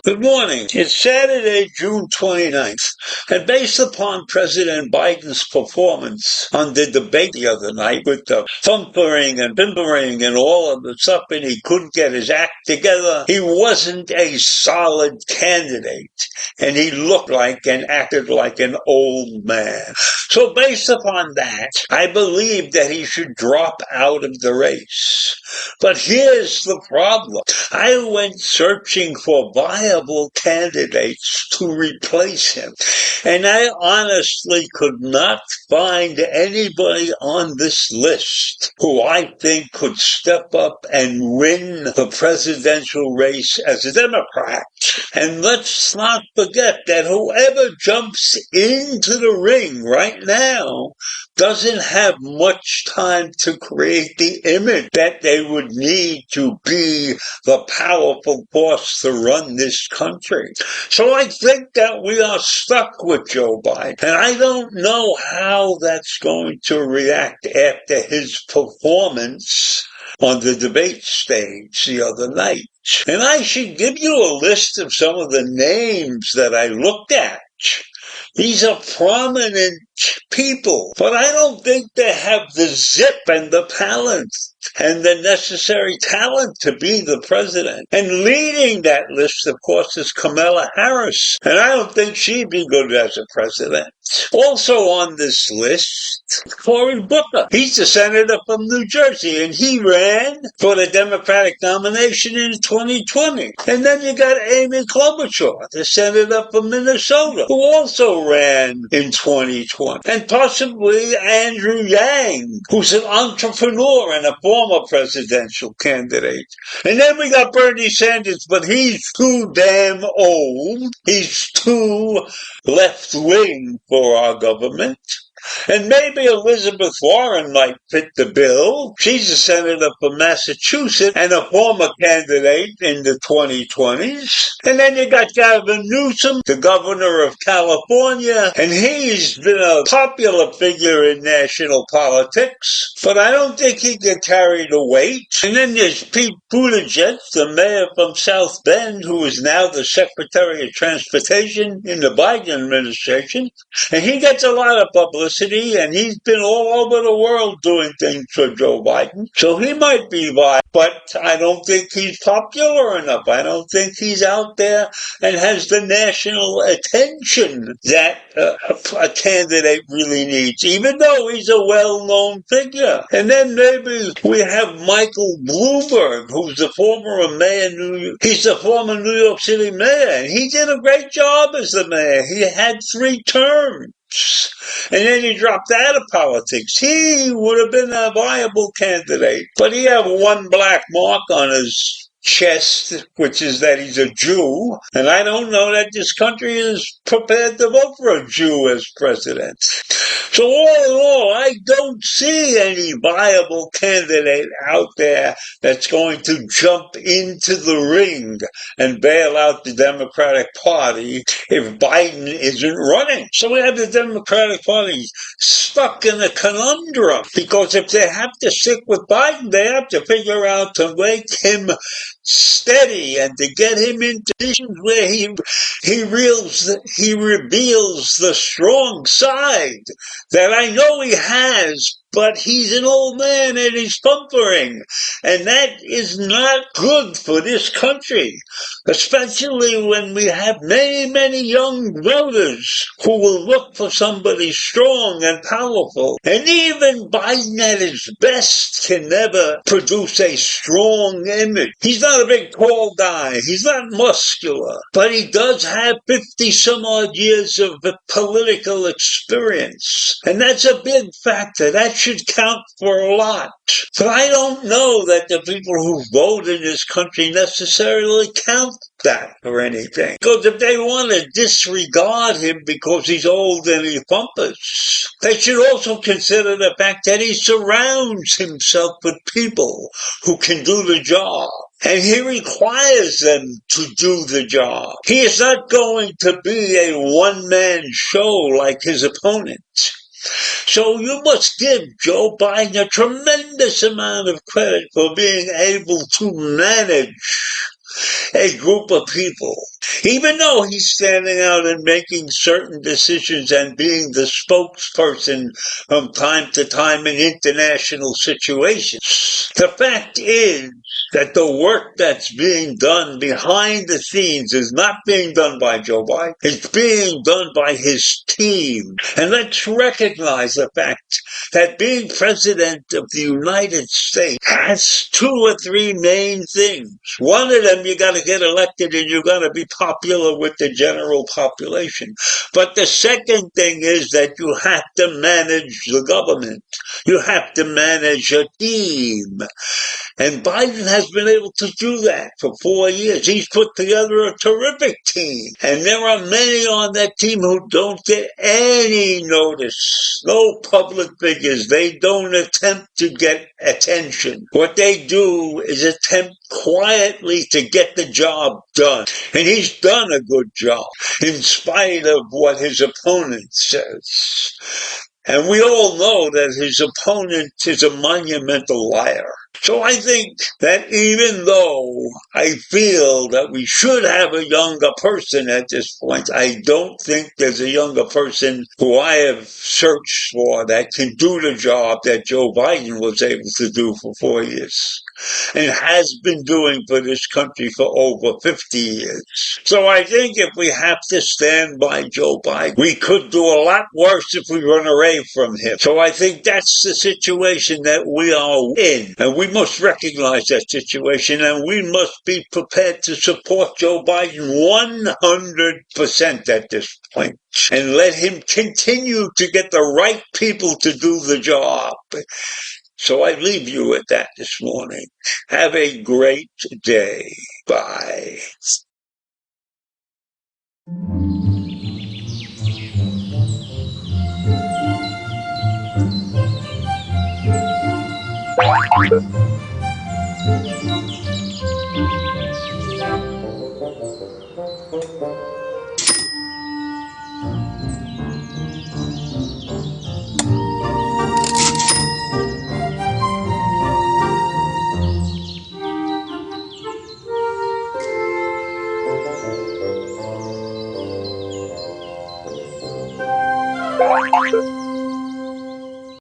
Good morning. It's Saturday, June 29th, and based upon President Biden's performance on the debate the other night with the thumpering and bimbering and all of the stuff, and he couldn't get his act together, he wasn't a solid candidate, and he looked like and acted like an old man. So based upon that, I believe that he should drop out of the race. But here's the problem. I went searching for viable candidates to replace him, and I honestly could not find anybody on this list who I think could step up and win the presidential race as a Democrat. And let's not forget that whoever jumps into the ring right now doesn't have much time to create the image that they would need to be the powerful force to run this country. So I think that we are stuck with Joe Biden, and I don't know how that's going to react after his performance on the debate stage the other night. And I should give you a list of some of the names that I looked at. These are prominent people, but I don't think they have the zip and the talent and the necessary talent to be the president. And leading that list, of course, is Kamala Harris, and I don't think she'd be good as a president. Also on this list, Cory Booker. He's the senator from New Jersey, and he ran for the Democratic nomination in 2020. And then you got Amy Klobuchar, the senator from Minnesota, who also ran in 2020. And possibly Andrew Yang, who's an entrepreneur and a former presidential candidate. And then we got Bernie Sanders, but he's too damn old. He's too left-wing for our government. And maybe Elizabeth Warren might fit the bill. She's a senator from Massachusetts and a former candidate in the 2020s. And then you got Gavin Newsom, the governor of California, and he's been a popular figure in national politics, but I don't think he can carry the weight. And then there's Pete Buttigieg, the mayor from South Bend, who is now the Secretary of Transportation in the Biden administration, and he gets a lot of publicity. And he's been all over the world doing things for Joe Biden. So he might be viable, but I don't think he's popular enough. I don't think he's out there and has the national attention that a candidate really needs, even though he's a well-known figure. And then maybe we have Michael Bloomberg, who's the former mayor. He's the former New York City mayor, and he did a great job as the mayor. He had 3 terms. And then he dropped out of politics. He would have been a viable candidate. But he had one black mark on his chest, which is that he's a Jew. And I don't know that this country is prepared to vote for a Jew as president. So all in all, I don't see any viable candidate out there that's going to jump into the ring and bail out the Democratic Party if Biden isn't running. So we have the Democratic Party stuck in a conundrum, because if they have to stick with Biden, they have to figure out to make him steady and to get him into positions where he reveals the strong side that I know he has, but he's an old man and he's pumpering. And that is not good for this country, especially when we have many, many young voters who will look for somebody strong and powerful. And even Biden at his best can never produce a strong image. He's not a big tall guy. He's not muscular, but he does have 50 some odd years of political experience. And that's a big factor. That should count for a lot. But I don't know that the people who vote in this country necessarily count that for anything. Because if they want to disregard him because he's old and he's pompous, they should also consider the fact that he surrounds himself with people who can do the job. And he requires them to do the job. He is not going to be a one-man show like his opponent. So you must give Joe Biden a tremendous amount of credit for being able to manage a group of people. Even though he's standing out and making certain decisions and being the spokesperson from time to time in international situations, the fact is that the work that's being done behind the scenes is not being done by Joe Biden. It's being done by his team. And let's recognize the fact that being president of the United States has 2 or 3 main things. One of them, you got to get elected and you got to be popular with the general population. But the second thing is that you have to manage the government. You have to manage a team. And Biden has been able to do that for 4 years. He's put together a terrific team. And there are many on that team who don't get any notice. No public figures. They don't attempt to get attention. What they do is attempt quietly to get the job done. And he's done a good job, in spite of what his opponent says. And we all know that his opponent is a monumental liar. So I think that even though I feel that we should have a younger person at this point, I don't think there's a younger person who I have searched for that can do the job that Joe Biden was able to do for 4 years and has been doing for this country for over 50 years. So I think if we have to stand by Joe Biden, we could do a lot worse if we run away from him. So I think that's the situation that we are in. And we must recognize that situation, and we must be prepared to support Joe Biden 100% at this point, and let him continue to get the right people to do the job. So I leave you with that this morning. Have a great day. Bye.